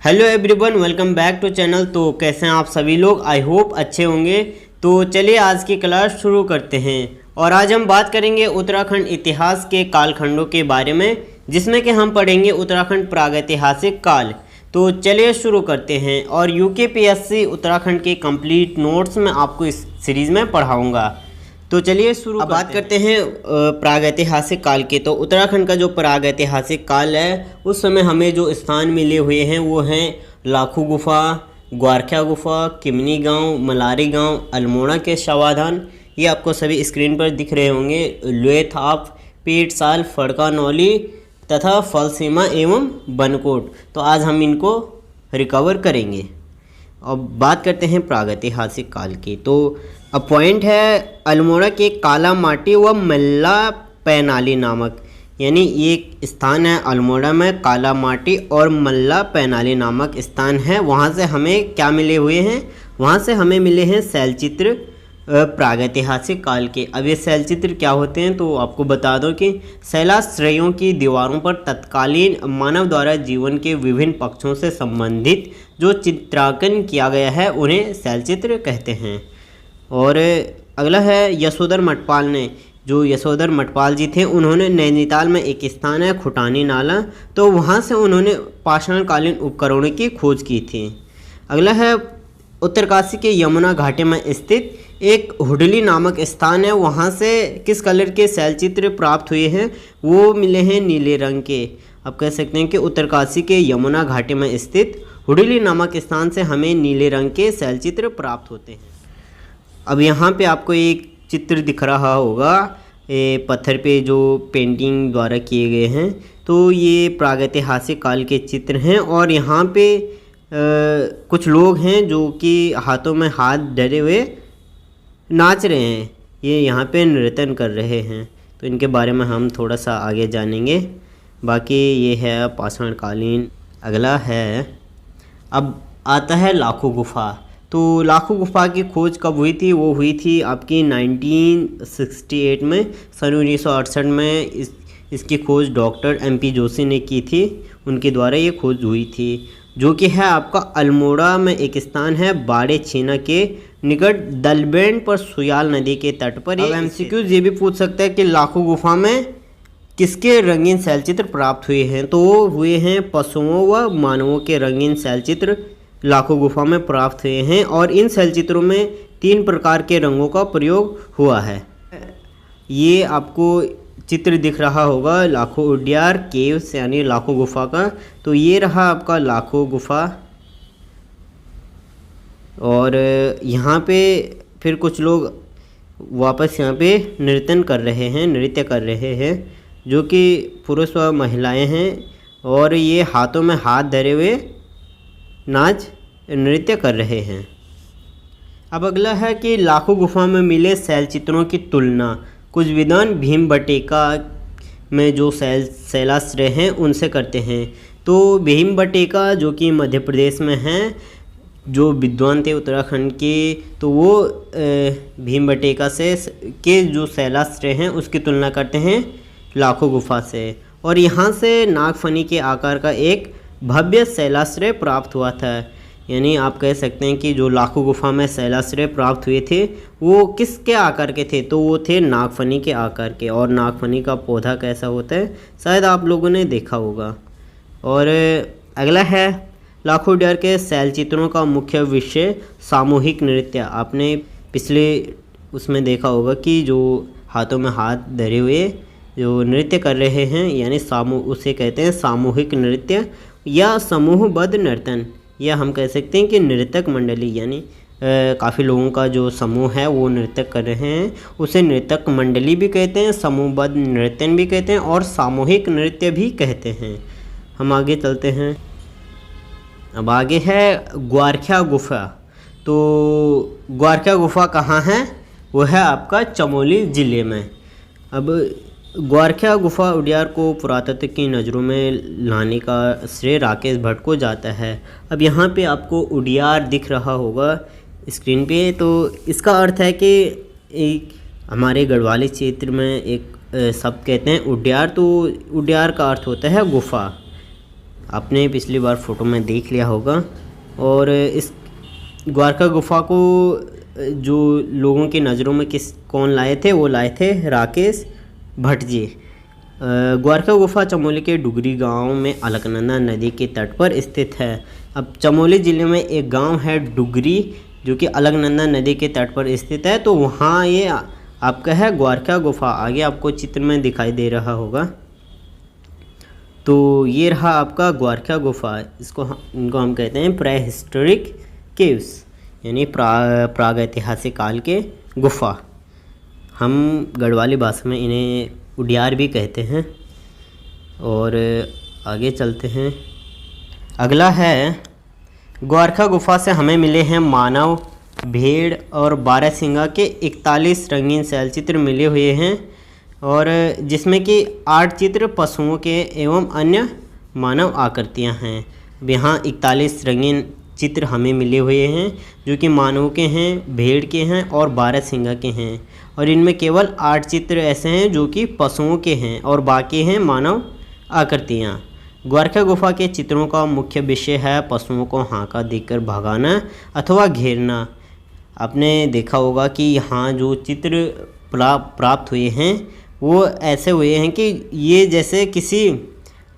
Hello everyone, welcome back to channel. तो कैसे हैं आप सभी लोग? आई होप अच्छे होंगे। तो चलिए आज की क्लास शुरू करते हैं। और आज हम बात करेंगे उत्तराखंड इतिहास के कालखंडों के बारे में, जिसमें कि हम पढ़ेंगे उत्तराखंड प्रागैतिहासिक काल। तो चलिए शुरू करते हैं। और यूकेपीएससी उत्तराखंड के कंप्लीट नोट्स में आपको इस सीरीज़ में पढ़ाऊँगा। तो चलिए शुरू बात करते हैं प्रागैतिहासिक काल के। तो उत्तराखंड का जो प्रागैतिहासिक काल है, उस समय हमें जो स्थान मिले हुए हैं वो हैं लाखू गुफा, ग्वारख्या गुफा, किमनी गांव, मलारी गांव, अल्मोड़ा के शवाधान। ये आपको सभी स्क्रीन पर दिख रहे होंगे। लुएथाप, पीटसाल, फड़का नौली तथा फलसीमा एवं बनकोट। तो आज हम इनको रिकवर करेंगे। अब बात करते हैं प्रागैतिहासिक काल की। तो अब पॉइंट है अल्मोड़ा के काला माटी व मल्ला पैनाली नामक, यानी एक स्थान है अल्मोड़ा में, काला माटी और मल्ला पैनाली नामक स्थान है। वहाँ से हमें क्या मिले हुए हैं? वहाँ से हमें मिले हैं शैलचित्र प्रागैतिहासिक काल के। अब ये शैलचित्र क्या होते हैं तो आपको बता दो कि शैलाश्रयों की दीवारों पर तत्कालीन मानव द्वारा जीवन के विभिन्न पक्षों से संबंधित जो चित्रांकन किया गया है उन्हें शैलचित्र कहते हैं। और अगला है यशोधर मठपाल ने, जो यशोधर मठपाल जी थे, उन्होंने नैनीताल में एक स्थान है खुटानी नाला, तो वहाँ से उन्होंने पाषाणकालीन उपकरणों की खोज की थी। अगला है उत्तरकाशी के यमुना घाटी में स्थित एक हुडली नामक स्थान है। वहाँ से किस कलर के शैलचित्र प्राप्त हुए हैं? वो मिले हैं नीले रंग के। आप कह सकते हैं कि उत्तरकाशी के यमुना घाटी में स्थित हुडली नामक स्थान से हमें नीले रंग के शैलचित्र प्राप्त होते हैं। अब यहाँ पे आपको एक चित्र दिख रहा होगा, पत्थर पे जो पेंटिंग द्वारा किए गए हैं। तो ये प्रागैतिहासिक काल के चित्र हैं। और यहाँ पे कुछ लोग हैं जो कि हाथों में हाथ धरे हुए नाच रहे हैं। ये यहाँ पे नृत्य कर रहे हैं। तो इनके बारे में हम थोड़ा सा आगे जानेंगे। बाकी ये है पाषाणकालीन। अगला है, अब आता है लाखू गुफा। तो लाखू गुफा की खोज कब हुई थी? वो हुई थी आपकी 1968 में, सन 1968 में इसकी खोज डॉक्टर MP जोशी ने की थी। उनके द्वारा ये खोज हुई थी, जो कि है आपका अल्मोड़ा में एक स्थान है बाड़े छीना के निकट दलबेंड पर सुयाल नदी के तट पर। अब MCQ ये भी पूछ सकता है कि लाखू गुफा में किसके रंगीन शैलचित्र प्राप्त हुए हैं? तो वो हुए हैं पशुओं व मानवों के रंगीन शैलचित्र लाखू गुफा में प्राप्त हुए हैं। और इन शैलचित्रों में 3 प्रकार के रंगों का प्रयोग हुआ है। ये आपको चित्र दिख रहा होगा लाखू उड्यार केव्स, यानी लाखू गुफा का। तो ये रहा आपका लाखू गुफा। और यहाँ पे फिर कुछ लोग वापस यहाँ पे नृत्य कर रहे हैं, जो कि पुरुष व महिलाएं हैं। और ये हाथों में हाथ धरे हुए नृत्य कर रहे हैं। अब अगला है कि लाखू गुफा में मिले शैलचित्रों की तुलना। कुछ विद्वान भीमबटेका में जो शैलाश्रय हैं उनसे करते हैं। तो भीमबटेका जो कि मध्य प्रदेश में हैं, जो विद्वान थे उत्तराखंड के, तो वो भीमबटेका से के जो शैलाश्रय हैं उसकी तुलना करते हैं लाखू गुफा से। और यहाँ से नागफनी के आकार का एक भव्य शैलाश्रय प्राप्त हुआ था। यानी आप कह सकते हैं कि जो लाखू गुफा में शैलाश्रय प्राप्त हुए थे वो किसके आकार के थे? तो वो थे नागफनी के आकार के। और नागफनी का पौधा कैसा होता है शायद आप लोगों ने देखा होगा। और अगला है लाखू उड्यार के शैलचित्रों का मुख्य विषय सामूहिक नृत्य। आपने पिछले उसमें देखा होगा कि जो हाथों में हाथ धरे हुए जो नृत्य कर रहे हैं, यानी उसे कहते हैं सामूहिक नृत्य या समूहबद्ध नर्तन, या हम कह सकते हैं कि नृतक मंडली, यानी काफ़ी लोगों का जो समूह है वो नृत्य कर रहे हैं, उसे नृतक मंडली भी कहते हैं, समूहबद्ध नृत्यन भी कहते हैं और सामूहिक नृत्य भी कहते हैं। हम आगे चलते हैं। अब आगे है ग्वारख्या गुफा। तो ग्वारख्या गुफा कहाँ है? वो है आपका चमोली ज़िले में। अब ग्वारख्या गुफा उड्यार को पुरातत्व की नज़रों में लाने का श्रेय राकेश भट्ट को जाता है। अब यहाँ पे आपको उड्यार दिख रहा होगा स्क्रीन पे। तो इसका अर्थ है कि एक हमारे गढ़वाली क्षेत्र में एक शब्द कहते हैं उड्यार। तो उड्यार का अर्थ होता है गुफा। आपने पिछली बार फ़ोटो में देख लिया होगा। और इस ग्वारखा गुफ़ा को जो लोगों की नज़रों में कौन लाए थे, वो लाए थे राकेश भट्ट जी। ग्वारखा गुफ़ा चमोली के डुगरी गांव में अलकनंदा नदी के तट पर स्थित है। अब चमोली ज़िले में एक गांव है डुगरी, जो कि अलकनंदा नदी के तट पर स्थित है, तो वहाँ ये आपका है ग्वारखा गुफ़ा। आगे आपको चित्र में दिखाई दे रहा होगा। तो ये रहा आपका ग्वारखा गुफ़ा। इनको हम कहते हैं प्री हिस्टोरिक केव्स, यानी प्रागैतिहासिक काल के गुफ़ा। हम गढ़वाली भाषा में इन्हें उडियार भी कहते हैं। और आगे चलते हैं। अगला है ग्वारखा गुफ़ा से हमें मिले हैं मानव, भेड़ और बारहसिंगा के 41 रंगीन शैलचित्र मिले हुए हैं, और जिसमें कि 8 चित्र पशुओं के एवं अन्य मानव आकृतियां हैं। यहाँ 41 रंगीन चित्र हमें मिले हुए हैं, जो कि मानव के हैं, भेड़ के हैं और बारहसिंगा के हैं। और इनमें केवल 8 चित्र ऐसे हैं जो कि पशुओं के हैं, और बाकी हैं मानव आकृतियाँ। ग्वारखा गुफ़ा के चित्रों का मुख्य विषय है पशुओं को हांका देकर भगाना अथवा घेरना। आपने देखा होगा कि यहाँ जो चित्र प्राप्त हुए हैं वो ऐसे हुए हैं कि ये जैसे किसी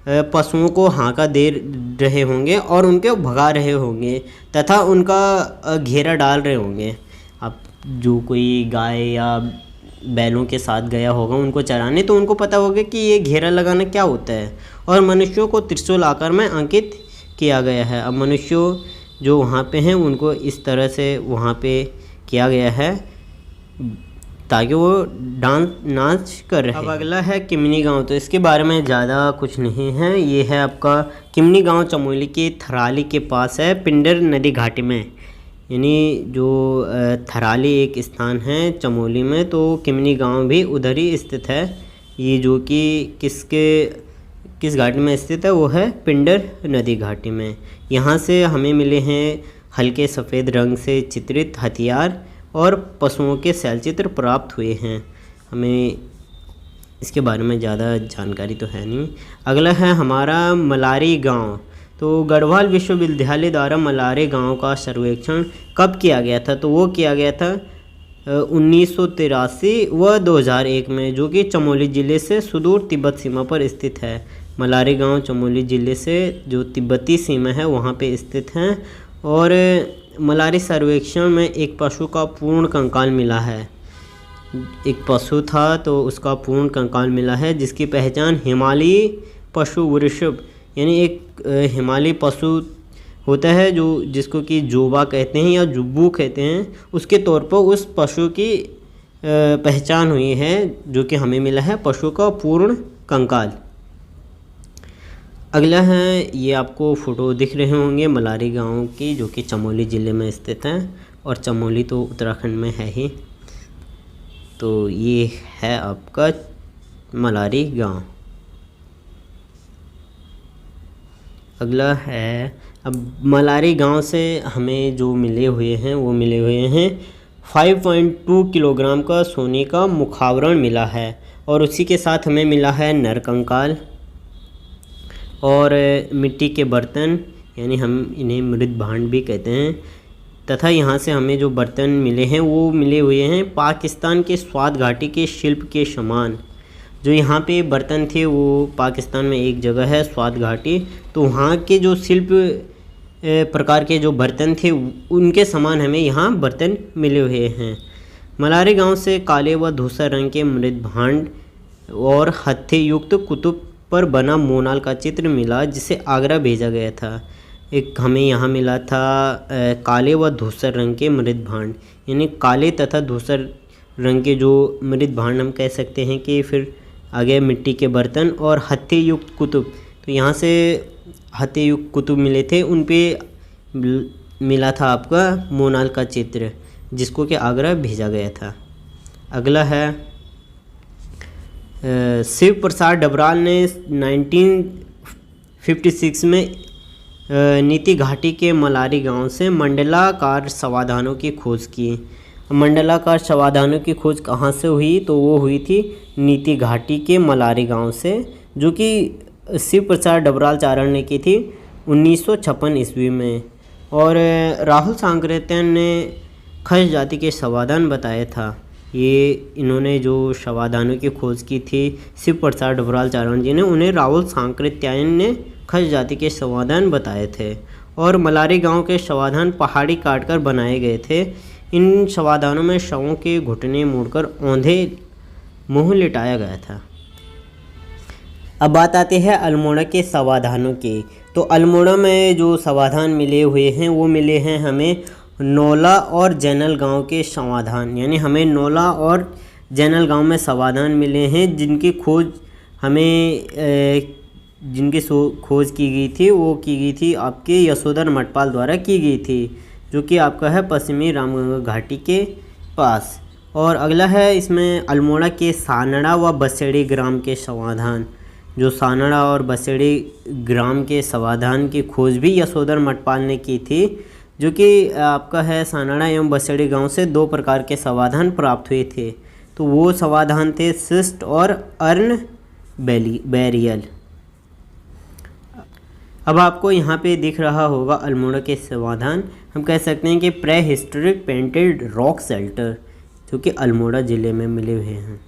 पशुओं को हांका दे रहे होंगे और उनको भगा रहे होंगे तथा उनका घेरा डाल रहे होंगे। अब जो कोई गाय या बैलों के साथ गया होगा उनको चराने, तो उनको पता होगा कि ये घेरा लगाना क्या होता है। और मनुष्यों को त्रिशूल आकार में अंकित किया गया है। अब मनुष्यों जो वहाँ पे हैं उनको इस तरह से वहाँ पे किया गया है ताकि वो नाच कर रहे हैं। अब अगला है किमनी गांव। तो इसके बारे में ज़्यादा कुछ नहीं है। ये है आपका किमनी गांव, चमोली के थराली के पास है, पिंडर नदी घाटी में। यानी जो थराली एक स्थान है चमोली में, तो किमनी गांव भी उधर ही स्थित है। ये जो कि किस घाटी में स्थित है, वो है पिंडर नदी घाटी में। यहाँ से हमें मिले हैं हल्के सफ़ेद रंग से चित्रित हथियार और पशुओं के शैलचित्र प्राप्त हुए हैं। हमें इसके बारे में ज़्यादा जानकारी तो है नहीं। अगला है हमारा मलारी गांव। तो गढ़वाल विश्वविद्यालय द्वारा मलारी गांव का सर्वेक्षण कब किया गया था? तो वो किया गया था 1983 व 2001 में, जो कि चमोली ज़िले से सुदूर तिब्बत सीमा पर स्थित है। मलारी गांव चमोली ज़िले से जो तिब्बती सीमा है वहाँ पे स्थित हैं। और मलारी सर्वेक्षण में एक पशु का पूर्ण कंकाल मिला है। एक पशु था तो उसका पूर्ण कंकाल मिला है, जिसकी पहचान हिमालयी पशु वृषभ, यानी एक हिमालयी पशु होता है जो जिसको कि जोबा कहते हैं या जुब्बू कहते हैं, उसके तौर पर उस पशु की पहचान हुई है, जो कि हमें मिला है पशु का पूर्ण कंकाल। अगला है, ये आपको फ़ोटो दिख रहे होंगे मलारी गांव की, जो कि चमोली ज़िले में स्थित है, और चमोली तो उत्तराखंड में है ही। तो ये है आपका मलारी गांव। अगला है, अब मलारी गांव से हमें जो मिले हुए हैं वो मिले हुए हैं 5.2 किलोग्राम का सोने का मुखावरण मिला है, और उसी के साथ हमें मिला है नरकंकाल और मिट्टी के बर्तन, यानी हम इन्हें मृत भांड भी कहते हैं। तथा यहाँ से हमें जो बर्तन मिले हैं वो मिले हुए हैं पाकिस्तान के स्वात घाटी के शिल्प के समान। जो यहाँ पे बर्तन थे वो पाकिस्तान में एक जगह है स्वात घाटी, तो वहाँ के जो शिल्प प्रकार के जो बर्तन थे उनके समान हमें यहाँ बर्तन मिले हुए हैं। मलारी गांव से काले व धूसर रंग के मृत भांड और हत्थे युक्त कुतुब पर बना मोनाल का चित्र मिला, जिसे आगरा भेजा गया था। एक हमें यहाँ मिला था काले व धूसर रंग के मृत भांड, यानी काले तथा धूसर रंग के जो मृत भांड हम कह सकते हैं कि फिर आगे मिट्टी के बर्तन और हत्थे युक्त कुतुब। तो यहाँ से हत्थे युक्त कुतुब मिले थे, उन पे मिला था आपका मोनाल का चित्र, जिसको कि आगरा भेजा गया था। अगला है शिव प्रसाद डबराल ने 1956 में नीति घाटी के मलारी गांव से मंडलाकार समाधानों की खोज की। मंडलाकार समाधानों की खोज कहाँ से हुई? तो वो हुई थी नीति घाटी के मलारी गांव से, जो कि शिव प्रसाद डबराल ने की थी 1956 ईस्वी में। और राहुल सांकृत्यायन ने खस जाति के समाधान बताया था। ये इन्होंने जो समाधानों की खोज की थी शिव प्रसाद डबराल जी ने, उन्हें राहुल सांकृत्यायन ने खस जाति के समाधान बताए थे। और मलारी गांव के समाधान पहाड़ी काटकर बनाए गए थे। इन समाधानों में शवों के घुटने मोड़कर औंधे मुंह लिटाया गया था। अब बात आती है अल्मोड़ा के समाधानों की। तो अल्मोड़ा में जो समाधान मिले हुए हैं वो मिले हैं हमें नौला और जैनल गांव के समाधान, यानी हमें नौला और जैनल गांव में समाधान मिले हैं जिनकी खोज हमें खोज की गई थी, वो की गई थी आपके यशोधर मठपाल द्वारा की गई थी, जो कि आपका है पश्चिमी रामगंगा घाटी के पास। और अगला है इसमें अल्मोड़ा के सानड़ा व बसेड़ी ग्राम के समाधान। जो सानड़ा और बसेड़ी ग्राम के समाधान की खोज भी यशोधर मठपाल ने की थी, जो कि आपका है सानड़ा एवं बसेड़ी गांव से 2 प्रकार के समाधान प्राप्त हुए थे। तो वो समाधान थे सिस्ट और अर्न बैरियल। अब आपको यहाँ पे दिख रहा होगा अल्मोड़ा के समाधान। हम कह सकते हैं कि prehistoric painted rock shelter, जो कि अल्मोड़ा ज़िले में मिले हुए हैं।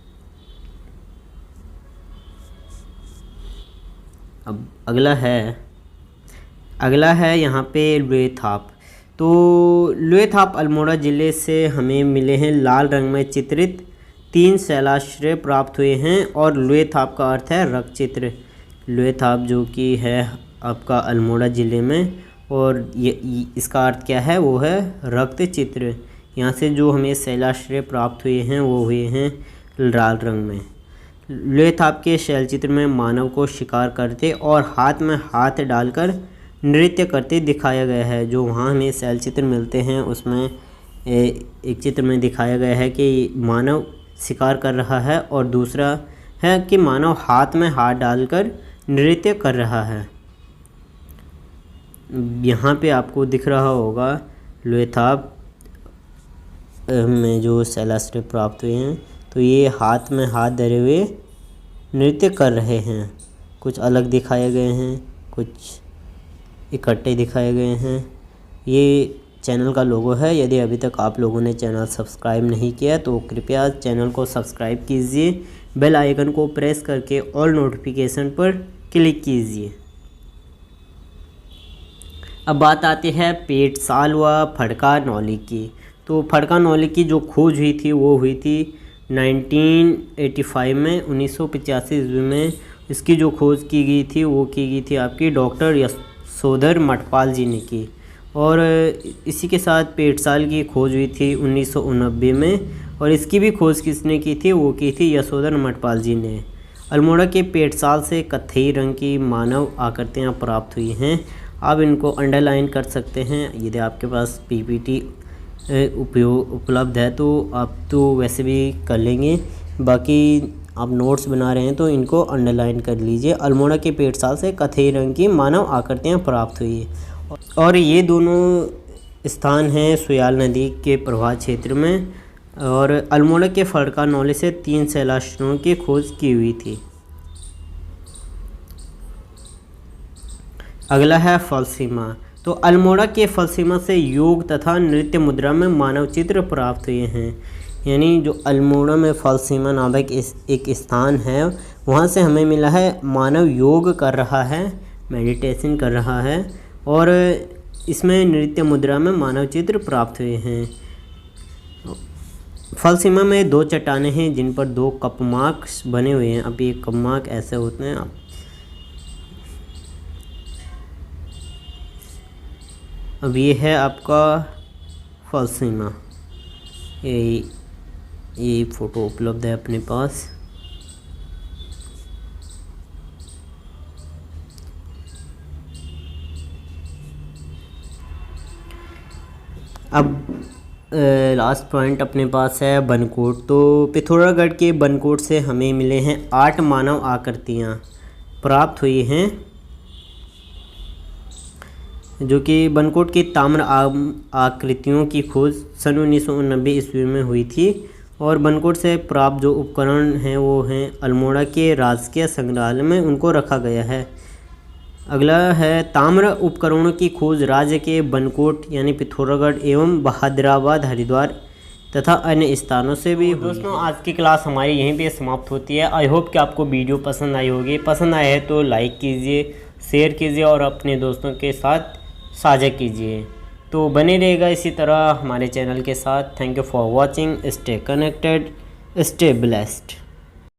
अब अगला है यहाँ पे लुएथाप। तो लुएथाप अल्मोड़ा ज़िले से हमें मिले हैं लाल रंग में चित्रित 3 शैलाश्रय प्राप्त हुए हैं। और लुएथाप का अर्थ है रक्त चित्र। लुएथाप जो कि है आपका अल्मोड़ा ज़िले में, और ये इसका अर्थ क्या है, वो है रक्त चित्र। यहाँ से जो हमें शैलाश्रय प्राप्त हुए हैं वो हुए हैं लाल रंग में। लुएथाप के शैलचित्र में मानव को शिकार करते और हाथ में हाथ डालकर नृत्य करते दिखाया गया है। जो वहाँ हमें शैलचित्र मिलते हैं उसमें एक चित्र में दिखाया गया है कि मानव शिकार कर रहा है और दूसरा है कि मानव हाथ में हाथ डालकर नृत्य कर रहा है। यहाँ पे आपको दिख रहा होगा लुएथाप में जो शैलाश्रय प्राप्त हुए हैं, तो ये हाथ में हाथ धरे हुए नृत्य कर रहे हैं। कुछ अलग दिखाए गए हैं, कुछ इकट्ठे दिखाए गए हैं। ये चैनल का लोगो है। यदि अभी तक आप लोगों ने चैनल सब्सक्राइब नहीं किया तो कृपया चैनल को सब्सक्राइब कीजिए, बेल आइकन को प्रेस करके ऑल नोटिफिकेशन पर क्लिक कीजिए। अब बात आती है पेटसाल व फड़का नौली की। तो फड़का नौली की जो खोज हुई थी वो हुई थी 1985 में, 1985 ईस्वी में। इसकी जो खोज की गई थी वो की गई थी आपकी डॉक्टर यशोधर मठपाल जी ने की। और इसी के साथ पेटसाल की खोज हुई थी 1989 में, और इसकी भी खोज किसने की थी, वो की थी यशोधर मठपाल जी ने। अल्मोड़ा के पेटसाल से कत्थई रंग की मानव आकृतियाँ प्राप्त हुई हैं। आप इनको अंडरलाइन कर सकते हैं। यदि आपके पास पीपीटी उपलब्ध है तो आप तो वैसे भी कर लेंगे, बाकी आप नोट्स बना रहे हैं तो इनको अंडरलाइन कर लीजिए। अल्मोड़ा के पेटसाल से कत्थई रंग की मानव आकृतियाँ प्राप्त हुई। और ये दोनों स्थान हैं सुयाल नदी के प्रवाह क्षेत्र में। और अल्मोड़ा के फड़का नौली से 3 शैलाश्रयों की खोज की हुई थी। अगला है फलसीमा। तो अल्मोड़ा के फलसीमा से योग तथा नृत्य मुद्रा में मानव चित्र प्राप्त हुए हैं। यानी जो अल्मोड़ा में फलसीमा नामक एक स्थान है, वहाँ से हमें मिला है मानव योग कर रहा है, मेडिटेशन कर रहा है, और इसमें नृत्य मुद्रा में मानव चित्र प्राप्त हुए हैं। फलसीमा में 2 चट्टानें हैं जिन पर 2 कपमार्क बने हुए हैं। अब ये कपमार्क ऐसे होते हैं। अब ये है आपका फलसीमा। ये फ़ोटो उपलब्ध है अपने पास। अब लास्ट पॉइंट अपने पास है बनकोट। तो पिथौरागढ़ के बनकोट से हमें मिले हैं 8 मानव आकृतियाँ प्राप्त हुई हैं, जो कि बनकोट की ताम्र आकृतियों की खोज सन 1989 ईस्वी में हुई थी। और बनकोट से प्राप्त जो उपकरण हैं वो हैं अल्मोड़ा के राजकीय संग्रहालय में उनको रखा गया है। अगला है ताम्र उपकरणों की खोज राज्य के बनकोट यानी पिथौरागढ़ एवं बहादुराबाद हरिद्वार तथा अन्य स्थानों से भी। दोस्तों आज की क्लास हमारी यहीं पे समाप्त होती है। आई होप कि आपको वीडियो पसंद आई होगी। पसंद आया है तो लाइक कीजिए, शेयर कीजिए और अपने दोस्तों के साथ साझा कीजिए। तो बने रहेगा इसी तरह हमारे चैनल के साथ। Thank you for watching. Stay connected, stay blessed.